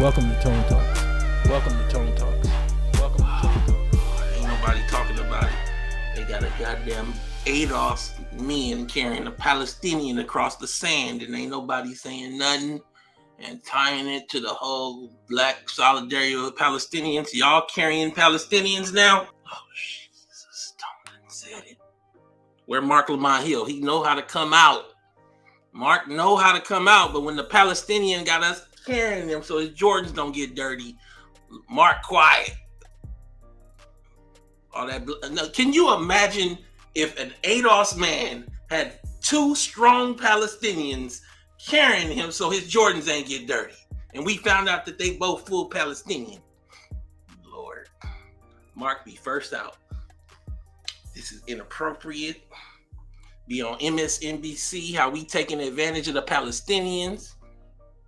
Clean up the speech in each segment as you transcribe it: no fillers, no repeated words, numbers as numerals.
Welcome to Tone Talks. Welcome to Tone Talks. Welcome to Tone Talks. Ain't nobody talking about it. They got a goddamn ADOS men carrying a Palestinian across the sand, and ain't nobody saying nothing and tying it to the whole black solidarity of Palestinians. Y'all carrying Palestinians now? Oh, Jesus, Tone said it. Where Mark Lamont Hill? He know how to come out. Mark know how to come out, but when the Palestinian got us carrying them so his Jordans don't get dirty, Mark quiet. All that. Now, can you imagine if an ADOS man had two strong Palestinians carrying him so his Jordans ain't get dirty, and we found out that they both full Palestinian? Lord, Mark be first out. This is inappropriate. Be on MSNBC, how we taking advantage of the Palestinians.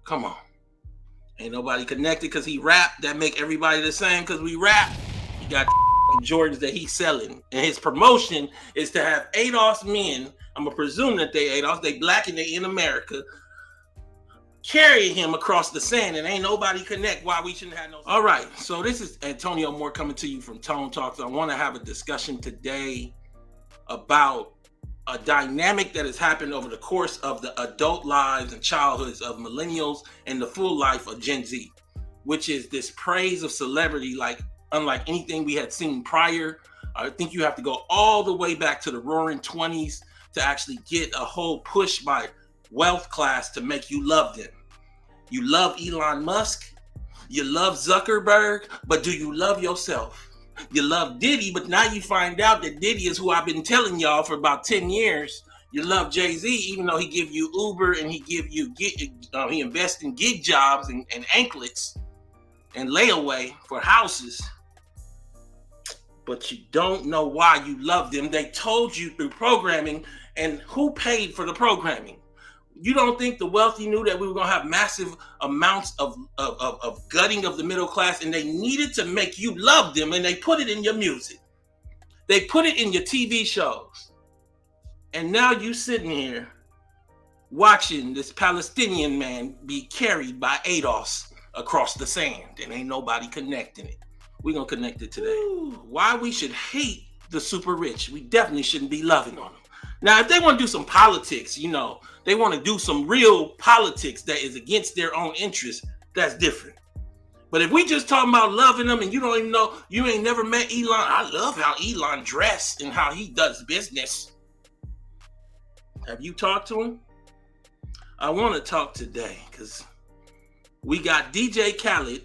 Come on. Ain't nobody connected because he rap. That make everybody the same because we rap. He got Jordans that he's selling. And his promotion is to have ADOS men, I'm going to presume that they ADOS, they black and they in America, carry him across the sand, and ain't nobody connect why we shouldn't have no. All right, so this is Antonio Moore coming to you from Tone Talks. I want to have a discussion today about a dynamic that has happened over the course of the adult lives and childhoods of millennials and the full life of Gen Z, which is this praise of celebrity unlike anything we had seen prior. I think you have to go all the way back to the roaring 20s to actually get a whole push by wealth class to make you love them. You love Elon Musk, you love Zuckerberg, but do you love yourself? You love Diddy, but now you find out that Diddy is who I've been telling y'all for about 10 years. You love Jay-Z, even though he give you Uber and he invests in gig jobs and anklets and layaway for houses. But you don't know why you love them. They told you through programming, and who paid for the programming? You don't think the wealthy knew that we were going to have massive amounts of gutting of the middle class, and they needed to make you love them, and they put it in your music. They put it in your TV shows. And now you sitting here watching this Palestinian man be carried by ADOS across the sand, and ain't nobody connecting it. We're going to connect it today. Why we should hate the super rich. We definitely shouldn't be loving on them. Now, if they want to do some politics, they want to do some real politics that is against their own interests, that's different. But if we just talking about loving them and you don't even know, you ain't never met Elon. I love how Elon dressed and how he does business. Have you talked to him? I want to talk today because we got DJ Khaled,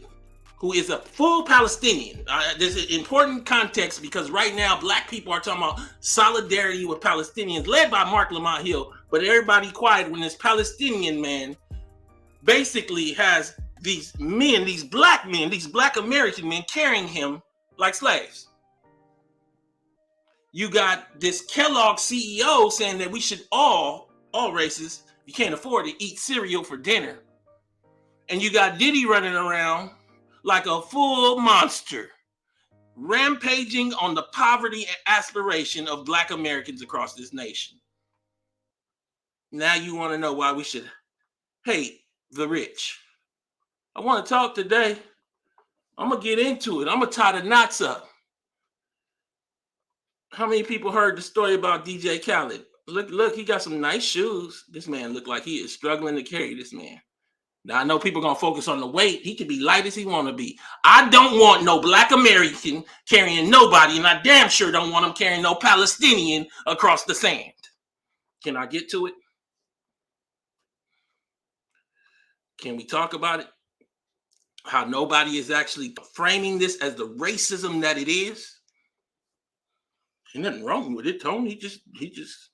who is a full Palestinian. There's an important context because right now black people are talking about solidarity with Palestinians, led by Mark Lamont Hill, but everybody quiet when this Palestinian man basically has these men, these black American men carrying him like slaves. You got this Kellogg CEO saying that we should all races, you can't afford to eat cereal for dinner. And you got Diddy running around like a full monster, rampaging on the poverty and aspiration of black Americans across this nation. Now you want to know why we should hate the rich. I want to talk today. I'm going to get into it. I'm going to tie the knots up. How many people heard the story about DJ Khaled? Look, he got some nice shoes. This man look like he is struggling to carry this man. Now, I know people are going to focus on the weight. He can be light as he want to be. I don't want no black American carrying nobody, and I damn sure don't want him carrying no Palestinian across the sand. Can I get to it? Can we talk about it? How nobody is actually framing this as the racism that it is? Ain't nothing wrong with it, Tony. He just...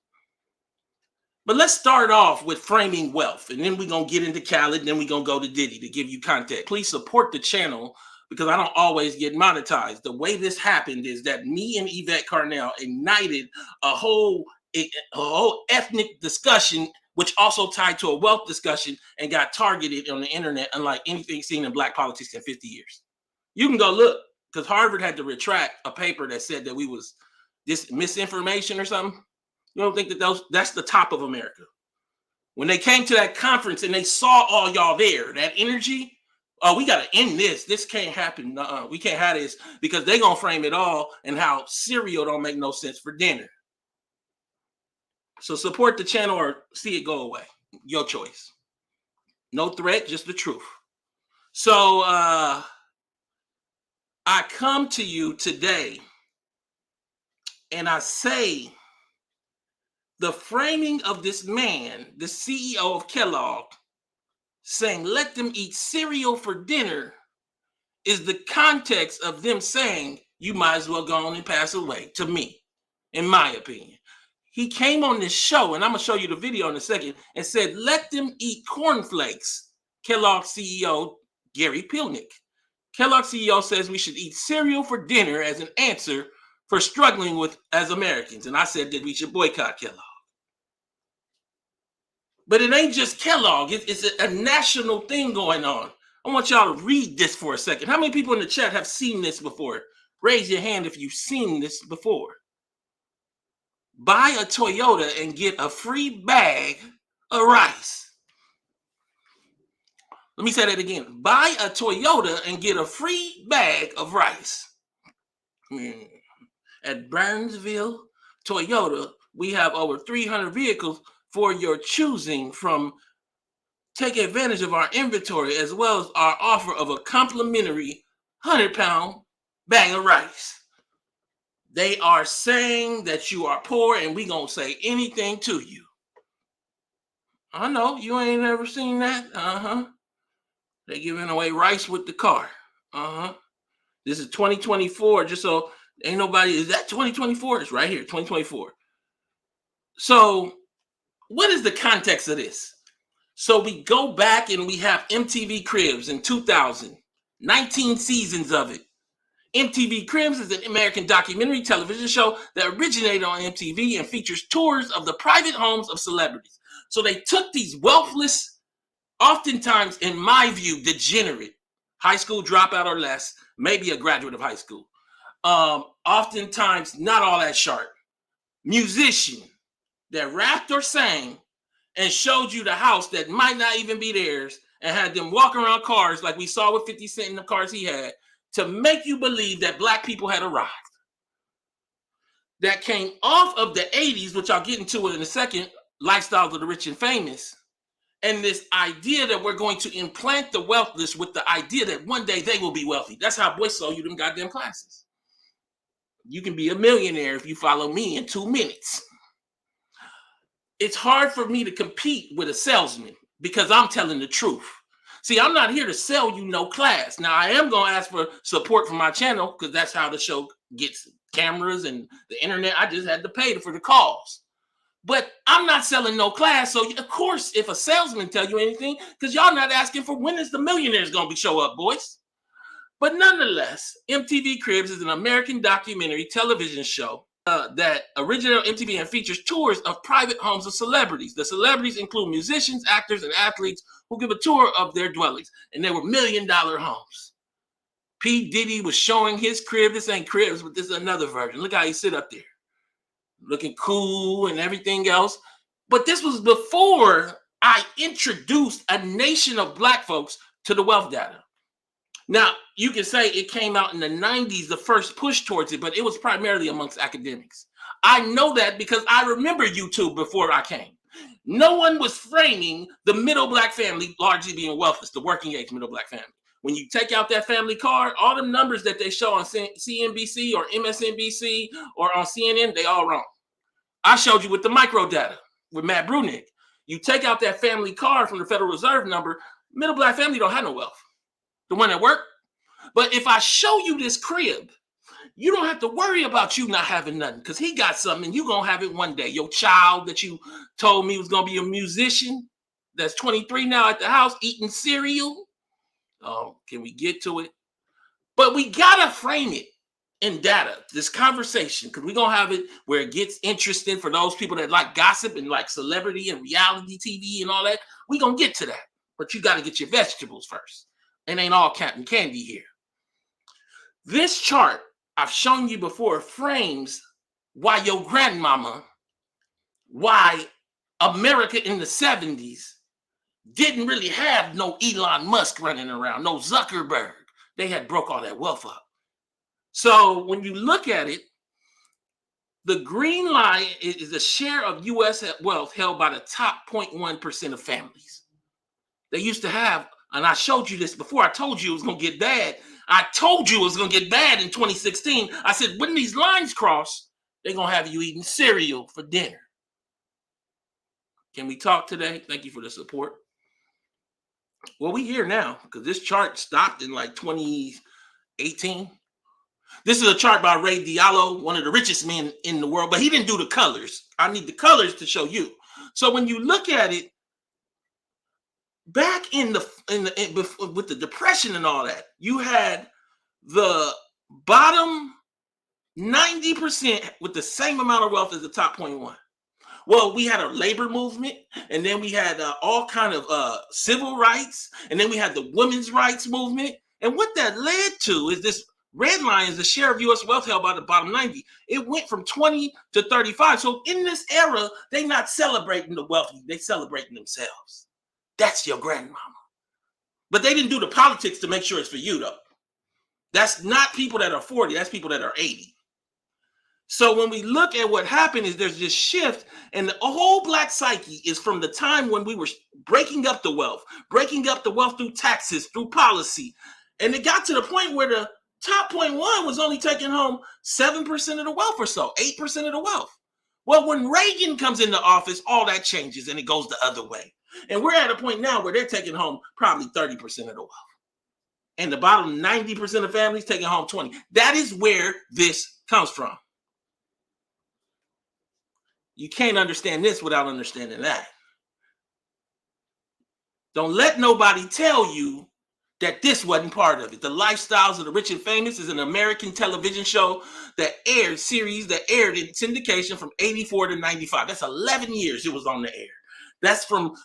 But let's start off with framing wealth, and then we're going to get into Khaled, and then we're going to go to Diddy to give you context. Please support the channel because I don't always get monetized. The way this happened is that me and Yvette Carnell ignited a whole ethnic discussion, which also tied to a wealth discussion and got targeted on the internet, unlike anything seen in black politics in 50 years. You can go look, because Harvard had to retract a paper that said that we was this misinformation or something. You don't think that that's the top of America? When they came to that conference and they saw all y'all there, that energy, Oh, we got to end this. This can't happen. We can't have this because they're going to frame it all and how cereal don't make no sense for dinner. So support the channel or see it go away. Your choice. No threat, just the truth. So I come to you today and I say the framing of this man, the CEO of Kellogg, saying let them eat cereal for dinner is the context of them saying you might as well go on and pass away, to me, in my opinion. He came on this show, and I'm going to show you the video in a second, and said, let them eat cornflakes, Kellogg CEO Gary Pilnick. Kellogg CEO says we should eat cereal for dinner as an answer for struggling with as Americans. And I said that we should boycott Kellogg. But it ain't just Kellogg. It's a national thing going on. I want y'all to read this for a second. How many people in the chat have seen this before? Raise your hand if you've seen this before. Buy a Toyota and get a free bag of rice. Let me say that again. Buy a Toyota and get a free bag of rice. At Burnsville Toyota, we have over 300 vehicles for your choosing from. Take advantage of our inventory as well as our offer of a complimentary 100-pound bag of rice. They are saying that you are poor and we gonna say anything to you. I know, you ain't ever seen that. They giving away rice with the car. This is 2024, just so ain't nobody, is that 2024? It's right here, 2024. So what is the context of this? So we go back and we have MTV Cribs in 2000, 19 seasons of it. MTV Cribs is an American documentary television show that originated on MTV and features tours of the private homes of celebrities. So they took these wealthless, oftentimes, in my view, degenerate, high school dropout or less, maybe a graduate of high school, oftentimes not all that sharp, musician that rapped or sang and showed you the house that might not even be theirs and had them walk around cars like we saw with 50 Cent in the cars he had to make you believe that black people had arrived. That came off of the 80s, which I'll get into it in a second, lifestyles of the rich and famous, and this idea that we're going to implant the wealthless with the idea that one day they will be wealthy. That's how boys sold you them goddamn classes. You can be a millionaire if you follow me in 2 minutes. It's hard for me to compete with a salesman because I'm telling the truth. See, I'm not here to sell you no class. Now, I am going to ask for support from my channel because that's how the show gets cameras and the internet. I just had to pay for the calls. But I'm not selling no class. So, of course, if a salesman tell you anything, because y'all not asking for when is the millionaires going to show up, boys. But nonetheless, MTV Cribs is an American documentary television show that original MTV and features tours of private homes of celebrities. The celebrities include musicians, actors, and athletes who give a tour of their dwellings. And they were $1 million homes. P. Diddy was showing his crib. This ain't Cribs, but this is another version. Look how he sit up there. Looking cool and everything else. But this was before I introduced a nation of black folks to the wealth data. Now, you can say it came out in the 90s, the first push towards it, but it was primarily amongst academics. I know that because I remember YouTube before I came. No one was framing the middle black family largely being wealthless, the working age middle black family. When you take out that family card, all the numbers that they show on CNBC or MSNBC or on CNN, they all wrong. I showed you with the micro data with Matt Brunick. You take out that family card from the Federal Reserve number, middle black family don't have no wealth. The one that worked. But if I show you this crib, you don't have to worry about you not having nothing because he got something and you're going to have it one day. Your child that you told me was going to be a musician that's 23 now at the house eating cereal. Oh, can we get to it? But we got to frame it in data, this conversation, because we're going to have it where it gets interesting for those people that like gossip and like celebrity and reality TV and all that. We're going to get to that. But you got to get your vegetables first. It ain't all cotton candy here. This chart I've shown you before frames why your grandmama, why America in the 70s didn't really have no Elon Musk running around, no Zuckerberg. They had broke all that wealth up. So when you look at it, the green line is the share of U.S. wealth held by the top 0.1% of families. They used to have, and I showed you this before, I told you it was going to get bad. I told you it was going to get bad in 2016. I said, when these lines cross, they're going to have you eating cereal for dinner. Can we talk today? Thank you for the support. Well, we here now because this chart stopped in like 2018. This is a chart by Ray Diallo, one of the richest men in the world, but he didn't do the colors. I need the colors to show you. So when you look at it, back with the depression and all that, you had the bottom 90% with the same amount of wealth as the top 0.1. Well, we had a labor movement, and then we had all kind of civil rights, and then we had the women's rights movement. And what that led to is this red line is the share of U.S. wealth held by the bottom 90. It went from 20 to 35. So in this era, they're not celebrating the wealthy. They're celebrating themselves. That's your grandmama. But they didn't do the politics to make sure it's for you, though. That's not people that are 40. That's people that are 80. So when we look at what happened is there's this shift, and the whole black psyche is from the time when we were breaking up the wealth through taxes, through policy. And it got to the point where the top 0.1 was only taking home 7% of the wealth or so, 8% of the wealth. Well, when Reagan comes into office, all that changes and it goes the other way. And we're at a point now where they're taking home probably 30% of the wealth. And the bottom 90% of families taking home 20. That is where this comes from. You can't understand this without understanding that. Don't let nobody tell you that this wasn't part of it. The Lifestyles of the Rich and Famous is an American television show that aired in syndication from 84 to 95. That's 11 years it was on the air. That's from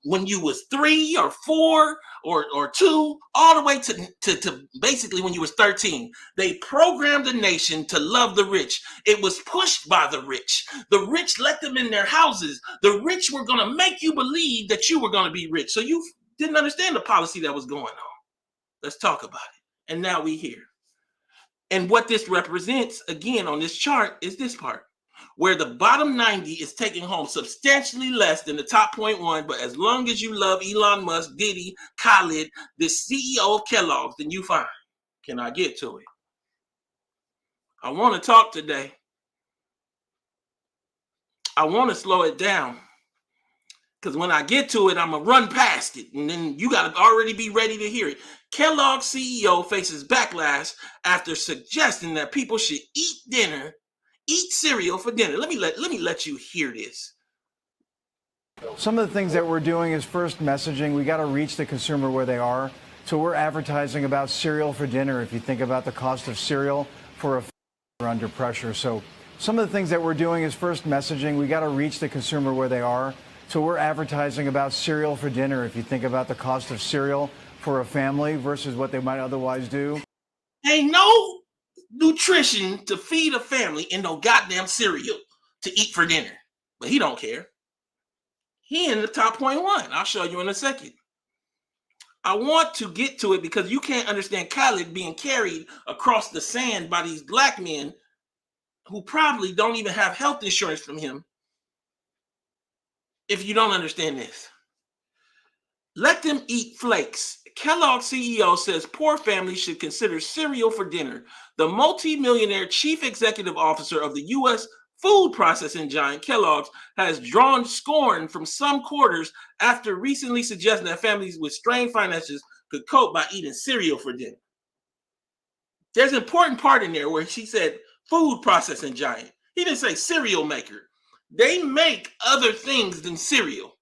when you was 3 or 4 or 2 all the way to basically when you was 13. They programmed the nation to love the rich. It was pushed by the rich. The rich let them in their houses. The rich were going to make you believe that you were going to be rich. So you didn't understand the policy that was going on. Let's talk about it. And now we here. And what this represents, again, on this chart is this part, where the bottom 90 is taking home substantially less than the top 0.1, but as long as you love Elon Musk, Diddy, Khaled, the CEO of Kellogg's, then you fine. Can I get to it? I want to talk today. I want to slow it down. Because when I get to it, I'm going to run past it. And then you got to already be ready to hear it. Kellogg CEO faces backlash after suggesting that people should eat cereal for dinner. Let me let you hear this. Some of the things that we're doing is first messaging. We got to reach the consumer where they are. So we're advertising about cereal for dinner. If you think about the cost of cereal for a are under pressure. So some of the things that we're doing is first messaging. We got to reach the consumer where they are. So we're advertising about cereal for dinner. If you think about the cost of cereal for a family versus what they might otherwise do. Ain't no nutrition to feed a family and no goddamn cereal to eat for dinner. But he don't care. He in the top 0.1. I'll show you in a second. I want to get to it because you can't understand Khaled being carried across the sand by these black men who probably don't even have health insurance from him. If you don't understand this, let them eat flakes. Kellogg CEO says poor families should consider cereal for dinner. The multi-millionaire chief executive officer of the U.S. food processing giant Kellogg's has drawn scorn from some quarters after recently suggesting that families with strained finances could cope by eating cereal for dinner. There's an important part in there where she said food processing giant. He didn't say cereal maker. They make other things than cereal,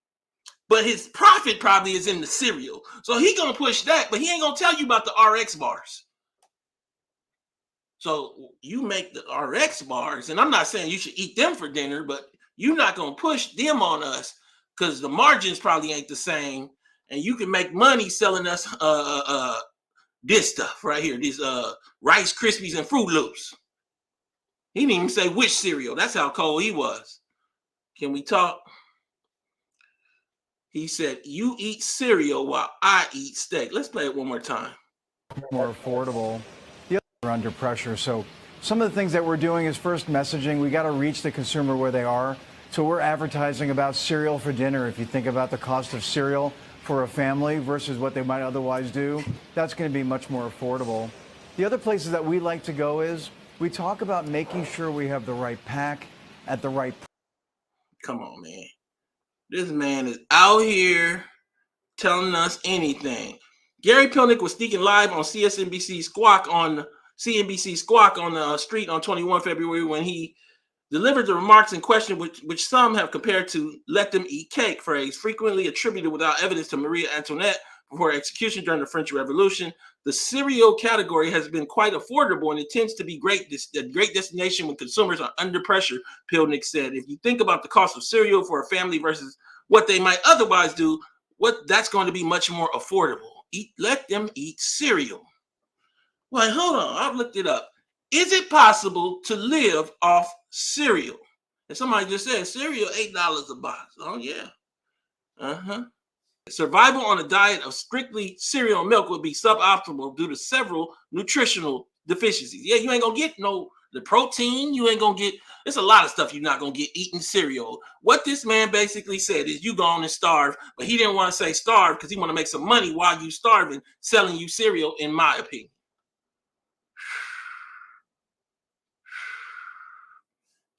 but his profit probably is in the cereal. So he's going to push that, but he ain't going to tell you about the RX bars. So you make the RX bars, and I'm not saying you should eat them for dinner, but you're not going to push them on us because the margins probably ain't the same, and you can make money selling us this stuff right here, these Rice Krispies and Fruit Loops. He didn't even say which cereal. That's how cold he was. Can we talk? He said, "You eat cereal while I eat steak." Let's play it one more time. More affordable. The others are under pressure. So some of the things that we're doing is first messaging. We got to reach the consumer where they are. So we're advertising about cereal for dinner. If you think about the cost of cereal for a family versus what they might otherwise do, that's going to be much more affordable. The other places that we like to go is we talk about making sure we have the right pack at the right price. Come on, man. This man is out here telling us anything. Gary Pilnick was speaking live on CNBC Squawk on the street on 21 February when he delivered the remarks in question, which some have compared to "let them eat cake," phrase frequently attributed without evidence to Marie Antoinette before her execution during the French Revolution. The cereal category has been quite affordable, and it tends to be a great destination when consumers are under pressure, Pilnick said. If you think about the cost of cereal for a family versus what they might otherwise do, that's going to be much more affordable. Let them eat cereal. Well, hold on. I've looked it up. Is it possible to live off cereal? And somebody just said cereal, $8 a box. Oh, yeah. Survival on a diet of strictly cereal and milk would be suboptimal due to several nutritional deficiencies. Yeah, you ain't going to get the protein. You ain't going to get, there's a lot of stuff you're not going to get eating cereal. What this man basically said is you go on and starve, but he didn't want to say starve because he want to make some money while you starving, selling you cereal, in my opinion.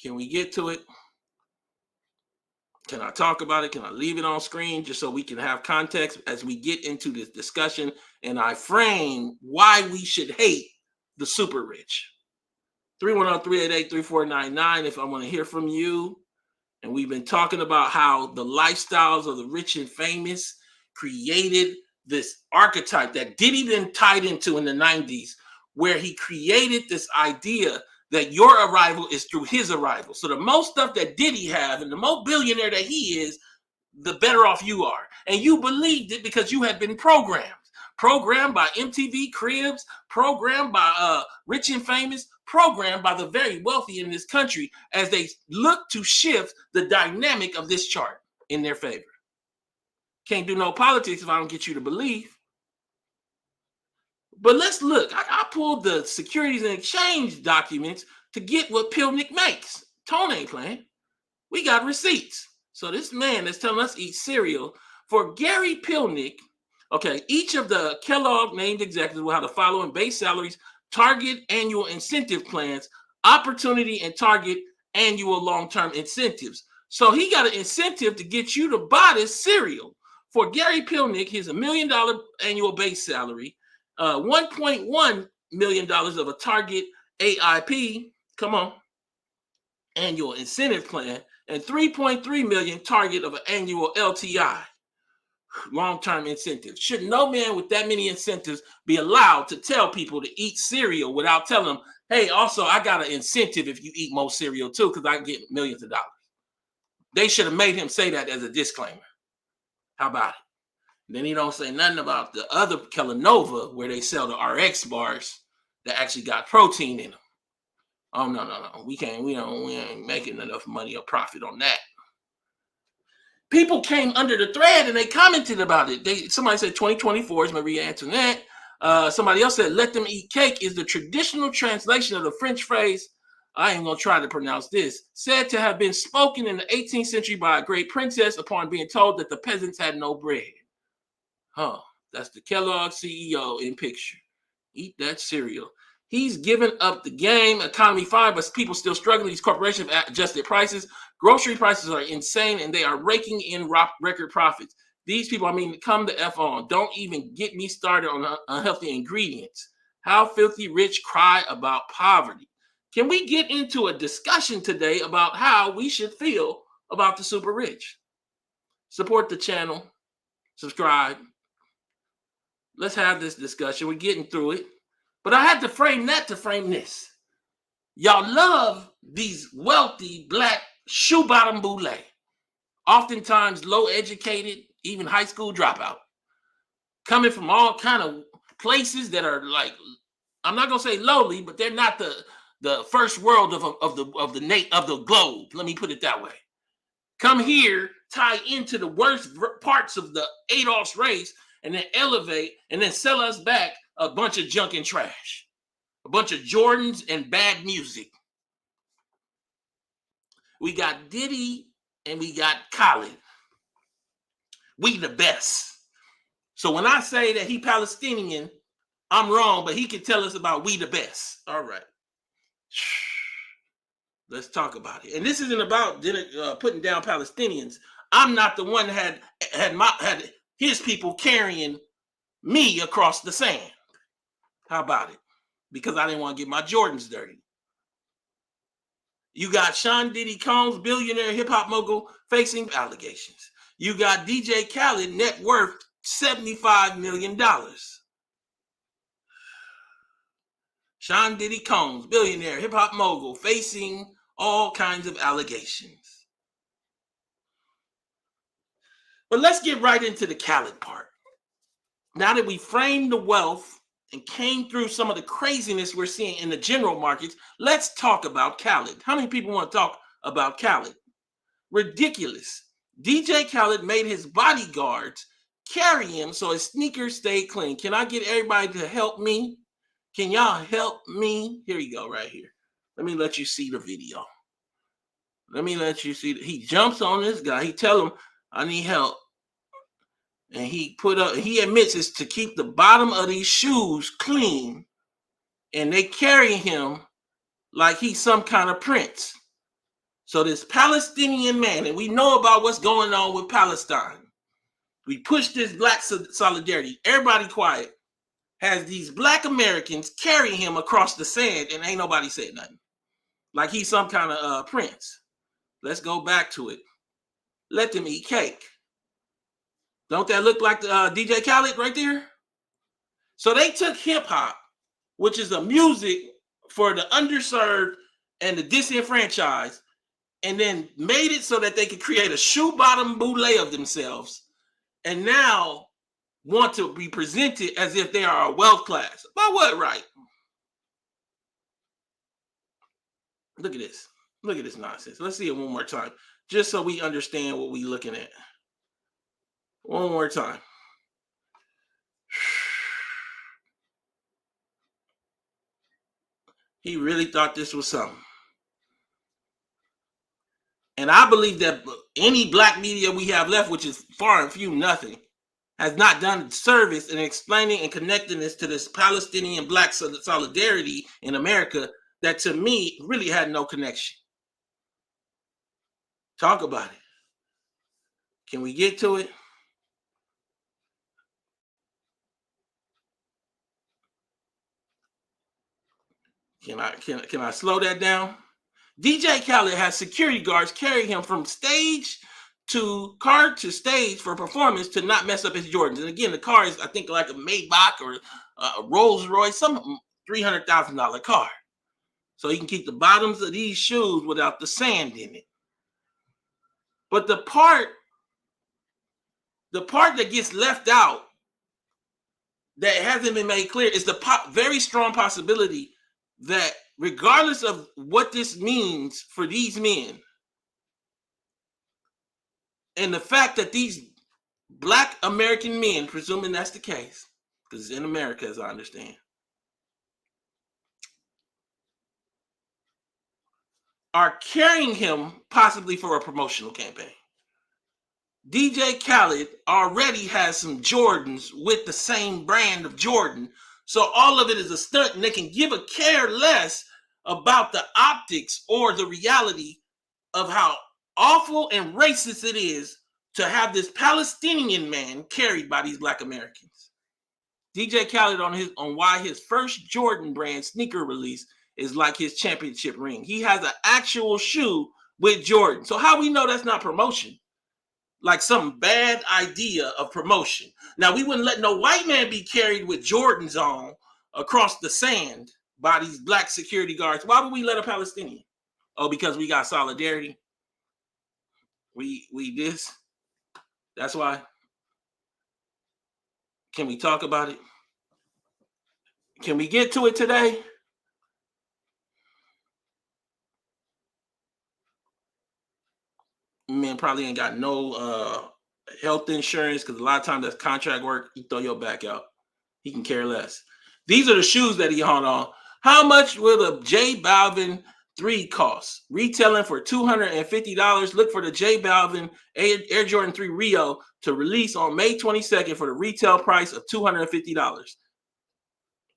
Can we get to it? Can I talk about it? Can I leave it on screen just so we can have context as we get into this discussion and I frame why we should hate the super rich? 310-388-3499 if I want to hear from you. And we've been talking about how the lifestyles of the rich and famous created this archetype that Diddy then tied into in the 90s, where he created this idea that your arrival is through his arrival. So the most stuff that Diddy have and the more billionaire that he is, the better off you are. And you believed it because you had been programmed by MTV Cribs, programmed by Rich and Famous, programmed by the very wealthy in this country as they look to shift the dynamic of this chart in their favor. Can't do no politics if I don't get you to believe. But let's look. I pulled the Securities and Exchange documents to get what Pilnick makes. Tone ain't playing. We got receipts. So this man that's telling us eat cereal, for Gary Pilnick, okay, each of the Kellogg named executives will have the following base salaries, target annual incentive plans, opportunity and target annual long-term incentives. So he got an incentive to get you to buy this cereal. For Gary Pilnick, his $1 million annual base salary, $1.1 million of a target AIP, come on, annual incentive plan, and $3.3 million target of an annual LTI, long-term incentives. Should no man with that many incentives be allowed to tell people to eat cereal without telling them, hey, also, I got an incentive if you eat more cereal too, because I get millions of dollars. They should have made him say that as a disclaimer. How about it? Then he don't say nothing about the other Kellanova where they sell the RX bars that actually got protein in them. Oh, no. We ain't making enough money or profit on that. People came under the thread and they commented about it. Somebody said 2024 is Marie Antoinette. Somebody else said let them eat cake is the traditional translation of the French phrase, I ain't going to try to pronounce this, said to have been spoken in the 18th century by a great princess upon being told that the peasants had no bread. That's the Kellogg CEO in picture. Eat that cereal. He's given up the game. Economy fine, but people still struggling. These corporations have adjusted prices. Grocery prices are insane, and they are raking in record profits. These people, come the F on. Don't even get me started on unhealthy ingredients. How filthy rich cry about poverty. Can we get into a discussion today about how we should feel about the super rich? Support the channel. Subscribe. Let's have this discussion. We're getting through it. But I had to frame that to frame this. Y'all love these wealthy black shoe bottom boule. Oftentimes low educated, even high school dropout. Coming from all kind of places that are like, I'm not gonna say lowly, but they're not the first world of the globe. Let me put it that way. Come here tie into the worst parts of the ADOS race and then elevate and then sell us back a bunch of junk and trash, a bunch of Jordans and bad music. We got Diddy and we got Khaled. We the best. So when I say that he Palestinian, I'm wrong, but he can tell us about we the best. All right. Let's talk about it. And this isn't about putting down Palestinians. I'm not the one that had his people carrying me across the sand. How about it? Because I didn't want to get my Jordans dirty. You got Sean Diddy Combs, billionaire hip-hop mogul, facing allegations. You got DJ Khaled, net worth $75 million. Sean Diddy Combs, billionaire hip-hop mogul, facing all kinds of allegations. But let's get right into the Khaled part. Now that we framed the wealth and came through some of the craziness we're seeing in the general markets, let's talk about Khaled. How many people want to talk about Khaled? Ridiculous. DJ Khaled made his bodyguards carry him so his sneakers stayed clean. Can I get everybody to help me? Can y'all help me? Here you go, right here. Let me let you see the video. Let me let you see. He jumps on this guy. He tell him, I need help. And he admits it's to keep the bottom of these shoes clean. And they carry him like he's some kind of prince. So this Palestinian man, and we know about what's going on with Palestine. We push this black solidarity. Everybody quiet. Has these black Americans carry him across the sand and ain't nobody said nothing. Like he's some kind of prince. Let's go back to it. Let them eat cake. Don't that look like the DJ Khaled right there? So they took hip hop, which is a music for the underserved and the disenfranchised, and then made it so that they could create a shoe bottom bootleg of themselves, and now want to be presented as if they are a wealth class. By what right? Look at this. Look at this nonsense. Let's see it one more time, just so we understand what we're looking at. One more time. He really thought this was something. And I believe that any black media we have left, which is far and few nothing, has not done service in explaining and connecting this to this Palestinian black solidarity in America that to me really had no connection. Talk about it. Can we get to it? Can I slow that down? DJ Khaled has security guards carry him from stage to car to stage for performance to not mess up his Jordans. And again, the car is, I think, like a Maybach or a Rolls Royce, some $300,000 car. So he can keep the bottoms of these shoes without the sand in it. But the part that gets left out that hasn't been made clear is the very strong possibility that regardless of what this means for these men, and the fact that these black American men, presuming that's the case, because it's in America, as I understand, are carrying him possibly for a promotional campaign. DJ Khaled already has some Jordans with the same brand of Jordan. So all of it is a stunt, and they can give a care less about the optics or the reality of how awful and racist it is to have this Palestinian man carried by these black Americans. DJ Khaled on why his first Jordan brand sneaker release is like his championship ring. He has an actual shoe with Jordan. So how we know that's not promotion? Like some bad idea of promotion. Now, we wouldn't let no white man be carried with Jordans on across the sand by these black security guards. Why would we let a Palestinian? Oh, because we got solidarity. We this. That's why. Can we talk about it? Can we get to it today? Man. man probably ain't got no health insurance because a lot of times that's contract work. You throw your back out. He can care less. These are the shoes that he hung on. How much will the J Balvin 3 cost? Retailing for $250. Look for the J Balvin Air Jordan 3 Rio to release on May 22nd for the retail price of $250.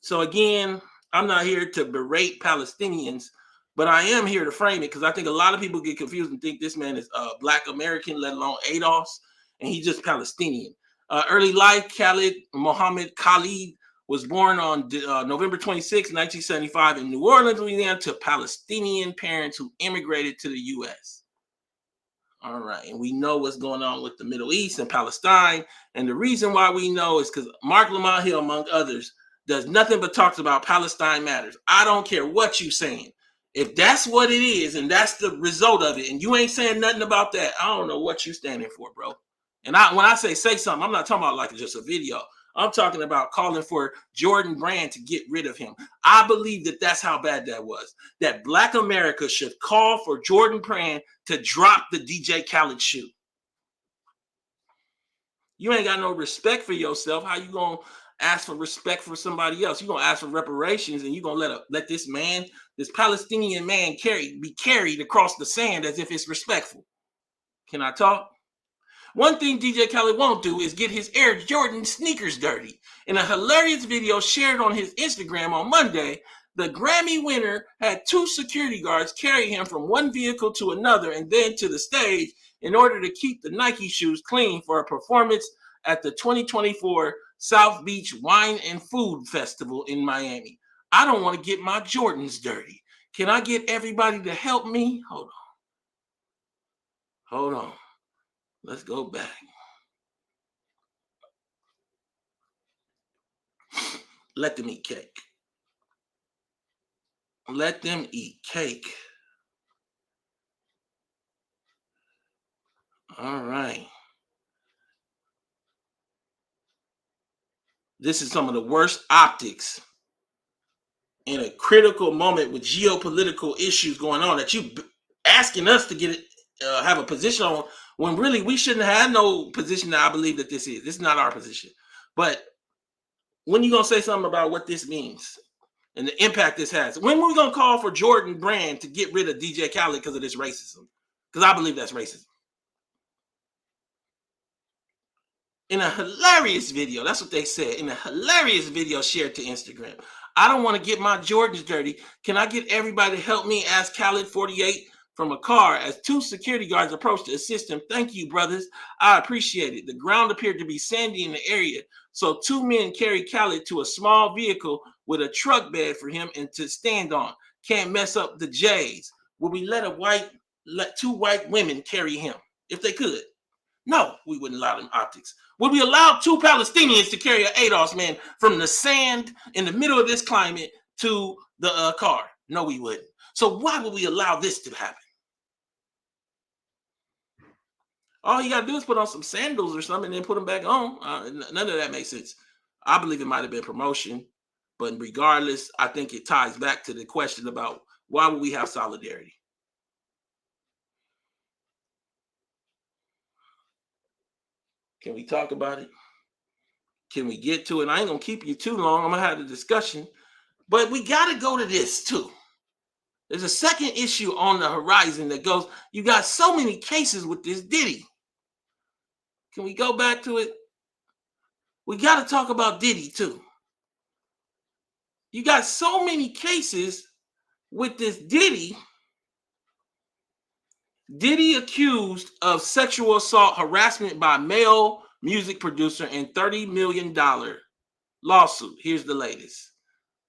So again, I'm not here to berate Palestinians, but I am here to frame it because I think a lot of people get confused and think this man is Black American, let alone ADOS, and he's just Palestinian. Early life, Khaled Mohammed Khalid was born on November 26, 1975 in New Orleans, Louisiana, to Palestinian parents who immigrated to the U.S. All right, and we know what's going on with the Middle East and Palestine, and the reason why we know is because Mark Lamont Hill, among others, does nothing but talks about Palestine matters. I don't care what you're saying. If that's what it is and that's the result of it, and you ain't saying nothing about that, I don't know what you're standing for, bro. And when I say something, I'm not talking about like just a video. I'm talking about calling for Jordan Brand to get rid of him. I believe that that's how bad that was. That Black America should call for Jordan Brand to drop the DJ Khaled shoe. You ain't got no respect for yourself. How you gonna ask for respect for somebody else? You gonna ask for reparations, and you gonna let this man, this Palestinian man, be carried across the sand as if it's respectful? Can I talk? One thing DJ Khaled won't do is get his Air Jordan sneakers dirty. In a hilarious video shared on his Instagram on Monday, the Grammy winner had 2 security guards carry him from one vehicle to another and then to the stage in order to keep the Nike shoes clean for a performance at the 2024 South Beach Wine and Food Festival in Miami. I don't want to get my Jordans dirty. Can I get everybody to help me? Hold on. Let's go back. Let them eat cake. Let them eat cake. All right. This is some of the worst optics in a critical moment with geopolitical issues going on that you asking us to get have a position on, when really we shouldn't have no position that I believe that this is. This is not our position. But when you going to say something about what this means and the impact this has? When are we going to call for Jordan Brand to get rid of DJ Khaled because of this racism? Because I believe that's racism. In a hilarious video, that's what they said, in a hilarious video shared to Instagram. I don't want to get my Jordans dirty. Can I get everybody to help me? Ask Khaled 48 from a car as 2 security guards approached to assist him. Thank you, brothers. I appreciate it. The ground appeared to be sandy in the area, so 2 men carried Khaled to a small vehicle with a truck bed for him and to stand on. Can't mess up the J's. Will we let 2 white women carry him if they could? No, we wouldn't allow them optics. Would we allow 2 Palestinians to carry an ADOS man from the sand in the middle of this climate to the car? No, we wouldn't. So why would we allow this to happen? All you got to do is put on some sandals or something and then put them back on. None of that makes sense. I believe it might have been promotion, but regardless, I think it ties back to the question about why would we have solidarity? Can we talk about it? Can we get to it? I ain't going to keep you too long. I'm going to have the discussion. But we got to go to this too. There's a second issue on the horizon that goes, you got so many cases with this Diddy. Can we go back to it? We got to talk about Diddy too. You got so many cases with this Diddy. Diddy accused of sexual assault, harassment by male music producer and $30 million lawsuit. Here's the latest.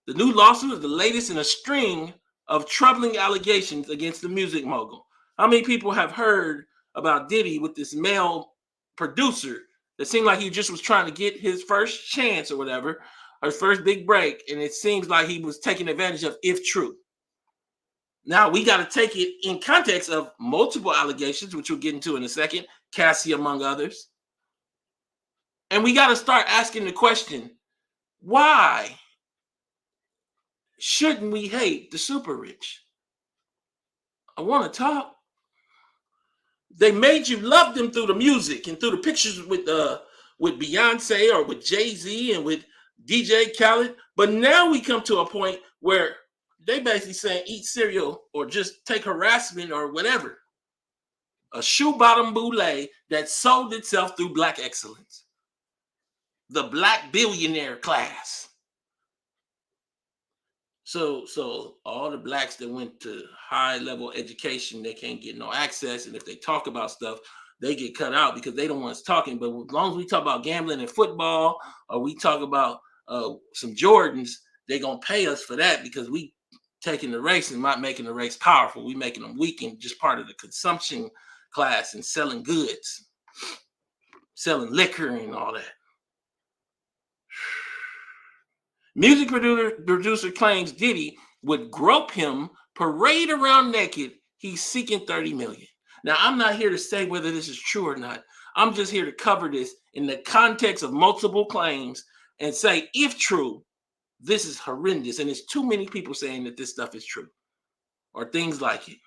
The new lawsuit is the latest in a string of troubling allegations against the music mogul. How many people have heard about Diddy with this male producer that seemed like he just was trying to get his first chance or whatever, or his first big break, and it seems like he was taking advantage of, if true. Now, we got to take it in context of multiple allegations, which we'll get into in a second, Cassie among others. And we got to start asking the question, why shouldn't we hate the super rich? I want to talk. They made you love them through the music and through the pictures with Beyonce or with Jay-Z and with DJ Khaled. But now we come to a point where they basically saying eat cereal or just take harassment or whatever. A shoe bottom boule that sold itself through black excellence. The black billionaire class. So all the blacks that went to high level education, they can't get no access. And if they talk about stuff, they get cut out because they don't want us talking. But as long as we talk about gambling and football, or we talk about some Jordans, they're going to pay us for that because we taking the race and not making the race powerful. We making them weak and just part of the consumption class and selling goods, selling liquor and all that. Music producer claims Diddy would grope him, parade around naked. He's seeking $30 million. Now, I'm not here to say whether this is true or not. I'm just here to cover this in the context of multiple claims and say, if true, this is horrendous. And there's too many people saying that this stuff is true or things like it.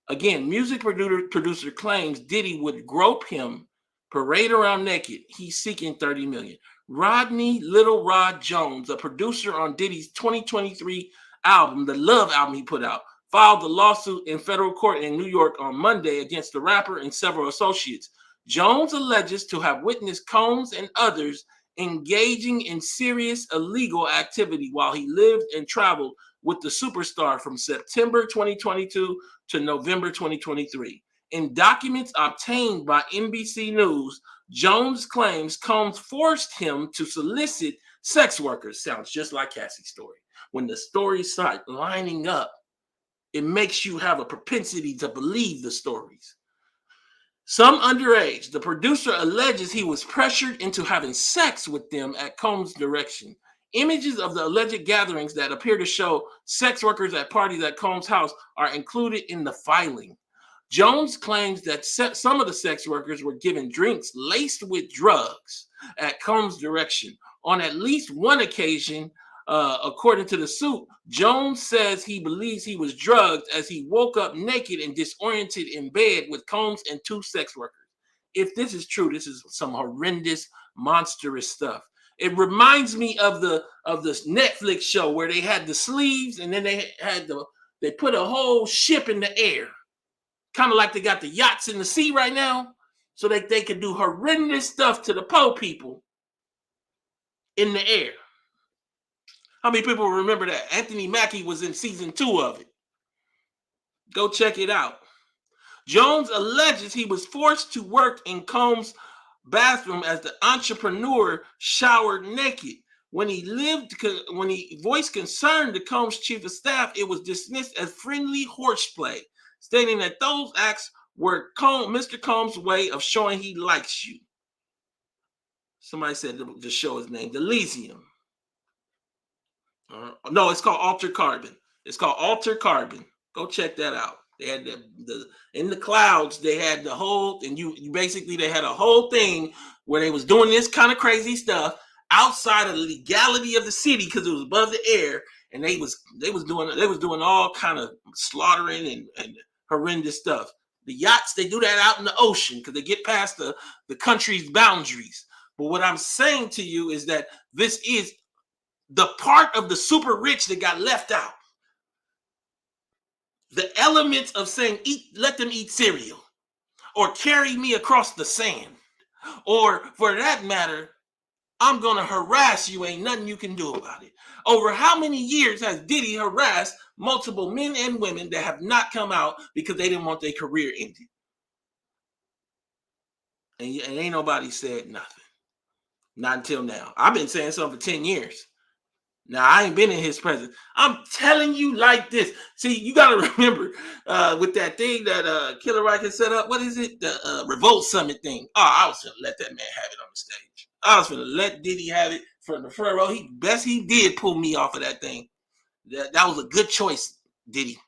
Again, music producer claims Diddy would grope him, parade around naked. He's seeking $30 million. Rodney Little Rod Jones, a producer on Diddy's 2023 album, the Love album he put out, filed the lawsuit in federal court in New York on Monday against the rapper and several associates. Jones alleges to have witnessed Combs and others engaging in serious illegal activity while he lived and traveled with the superstar from September 2022 to November 2023. In documents obtained by NBC News, Jones claims Combs forced him to solicit sex workers. Sounds just like Cassie's story. When the stories start lining up, it makes you have a propensity to believe the stories. Some underage. The producer alleges he was pressured into having sex with them at Combs' direction. Images of the alleged gatherings that appear to show sex workers at parties at Combs' house are included in the filing. Jones claims that some of the sex workers were given drinks laced with drugs at Combs' direction. On at least one occasion, according to the suit, Jones says he believes he was drugged as he woke up naked and disoriented in bed with Combs and two sex workers. If this is true, this is some horrendous, monstrous stuff. It reminds me of the Netflix show where they had the sleeves and then they put a whole ship in the air. Kind of like they got the yachts in the sea right now, so that they could do horrendous stuff to the poor people in the air. How many people remember that? Anthony Mackie was in season 2 of it. Go check it out. Jones alleges he was forced to work in Combs' bathroom as the entrepreneur showered naked. When he voiced concern to Combs' chief of staff, it was dismissed as friendly horseplay, stating that those acts were Mr. Combs' way of showing he likes you. Somebody said the show is named Elysium. No, it's called Alter Carbon. It's called Alter Carbon. Go check that out. They had the in the clouds. They had the whole, and they had a whole thing where they was doing this kind of crazy stuff outside of the legality of the city because it was above the air, and they was doing all kind of slaughtering and horrendous stuff. The yachts, they do that out in the ocean because they get past the country's boundaries. But what I'm saying to you is that this is the part of the super rich that got left out. The elements of saying, let them eat cereal, or carry me across the sand, or for that matter, I'm going to harass you. Ain't nothing you can do about it. Over how many years has Diddy harassed multiple men and women that have not come out because they didn't want their career ended? And ain't nobody said nothing. Not until now. I've been saying something for 10 years. Now, I ain't been in his presence. I'm telling you like this. See, you got to remember with that thing that Killer Mike has set up, what is it? The Revolt Summit thing. Oh, I was going to let that man have it on the stage. I was going to let Diddy have it from the front row. He did pull me off of that thing. That was a good choice, Diddy.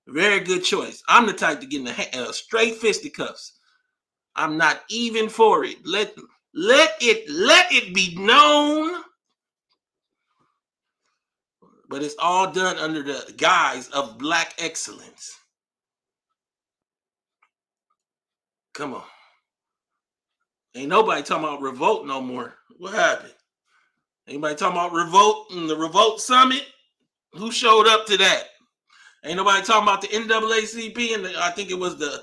Very good choice. I'm the type to get in the straight fisticuffs. I'm not even for it. Let it be known. But it's all done under the guise of black excellence. Come on. Ain't nobody talking about revolt no more. What happened? Anybody talking about revolt and the revolt summit? Who showed up to that? Ain't nobody talking about the NAACP and I think it was the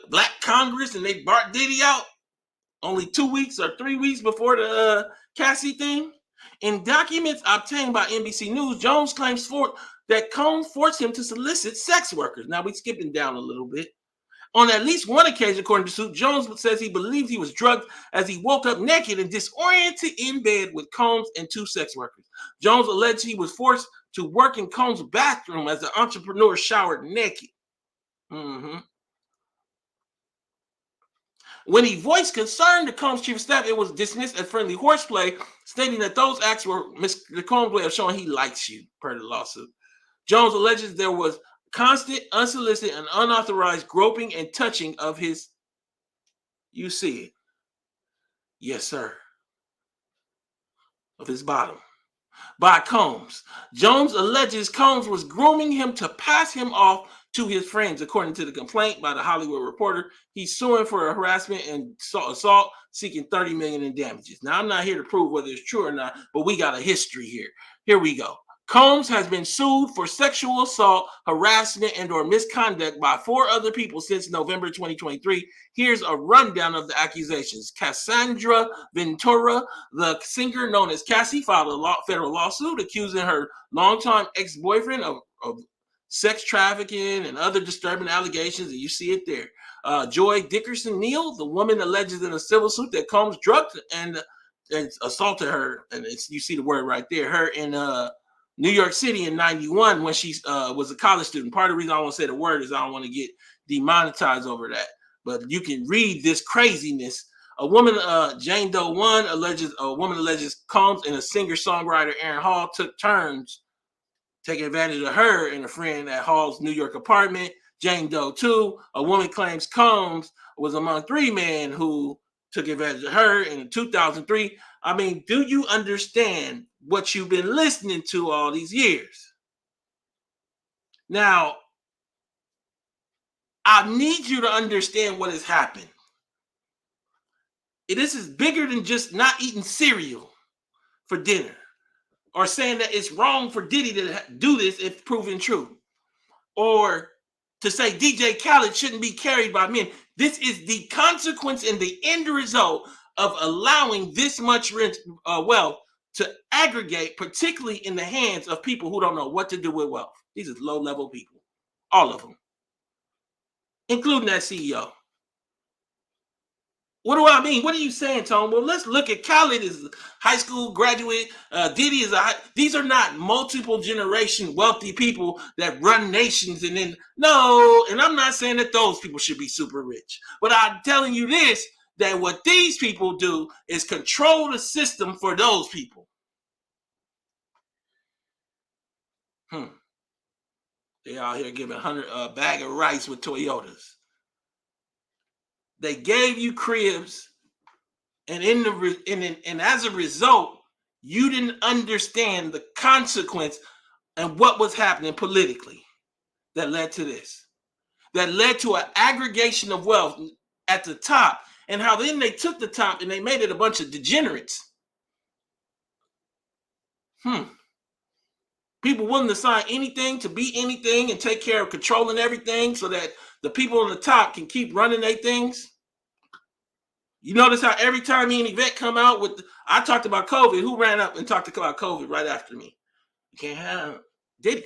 Black Congress and they brought Diddy out only 2 weeks or 3 weeks before the Cassie thing. In documents obtained by NBC News, Jones claims that Combs forced him to solicit sex workers. Now we're skipping down a little bit. On at least one occasion, according to suit, Jones says he believes he was drugged as he woke up naked and disoriented in bed with Combs and 2 sex workers. Jones alleged he was forced to work in Combs' bathroom as the entrepreneur showered naked. When he voiced concern to Combs' chief of staff, it was dismissed as friendly horseplay, stating that those acts were Mr. Combs' way of showing he likes you, per the lawsuit. Jones alleges there was constant, unsolicited, and unauthorized groping and touching of his, you see it, yes, sir, of his bottom, by Combs. Jones alleges Combs was grooming him to pass him off to his friends, according to the complaint by the Hollywood Reporter. He's suing for harassment and assault, seeking $30 million in damages. Now, I'm not here to prove whether it's true or not, but we got a history here. Here we go. Combs has been sued for sexual assault, harassment, and or misconduct by 4 other people since November 2023. Here's a rundown of the accusations. Cassandra Ventura, the singer known as Cassie, filed a federal lawsuit accusing her longtime ex-boyfriend of sex trafficking and other disturbing allegations, and you see it there. Joy Dickerson Neal, the woman alleges in a civil suit that Combs drugged and assaulted her, and you see the word right there, her in New York City in 91 when she was a college student. Part of the reason I don't want to say the word is I don't want to get demonetized over that. But you can read this craziness. A woman, Jane Doe 1, alleges Combs and a singer-songwriter Aaron Hall took turns taking advantage of her and a friend at Hall's New York apartment. Jane Doe 2, a woman claims Combs was among 3 men who took advantage of her in 2003. I mean, do you understand what you've been listening to all these years? Now, I need you to understand what has happened. This is bigger than just not eating cereal for dinner or saying that it's wrong for Diddy to do this if proven true, or to say DJ Khaled shouldn't be carried by men. This is the consequence and the end result of allowing this much wealth to aggregate, particularly in the hands of people who don't know what to do with wealth. These are low-level people, all of them, including that CEO. What do I mean? What are you saying, Tone? Well, let's look at Khaled as a high school graduate. Diddy is these are not multiple generation wealthy people that run nations. And then, no, and I'm not saying that those people should be super rich. But I'm telling you this, that what these people do is control the system for those people. They out here giving a bag of rice with Toyotas. They gave you cribs, and and as a result, you didn't understand the consequence and what was happening politically that led to this. That led to an aggregation of wealth at the top, and how then they took the top and they made it a bunch of degenerates. People willing to sign anything to be anything and take care of controlling everything so that the people on the top can keep running their things. You notice how every time me and Yvette come out with, I talked about COVID, who ran up and talked about COVID right after me? You can't have Diddy.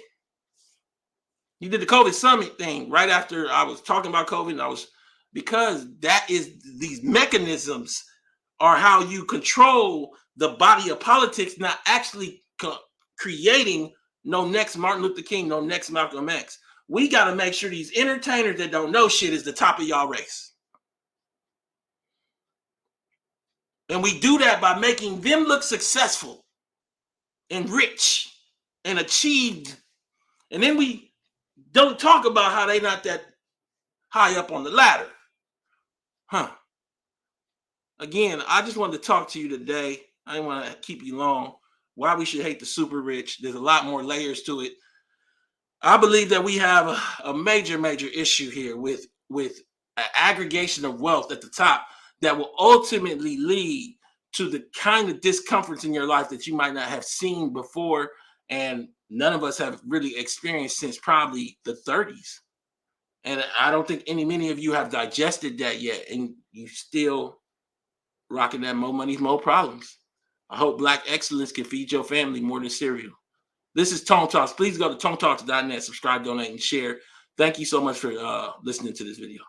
You did the COVID summit thing right after I was talking about COVID, and because that is, these mechanisms are how you control the body of politics, not actually creating no next Martin Luther King, no next Malcolm X. We got to make sure these entertainers that don't know shit is the top of y'all race. And we do that by making them look successful and rich and achieved. And then we don't talk about how they not that high up on the ladder. Again, I just wanted to talk to you today. I didn't want to keep you long. Why we should hate the super rich. There's a lot more layers to it. I believe that we have a major issue here with aggregation of wealth at the top that will ultimately lead to the kind of discomforts in your life that you might not have seen before, and none of us have really experienced since probably the 30s. And I don't think many of you have digested that yet, and you still rocking that more money, more problems. I hope Black excellence can feed your family more than cereal. This is Tone Talks. Please go to tonetalks.net, subscribe, donate, and share. Thank you so much for listening to this video.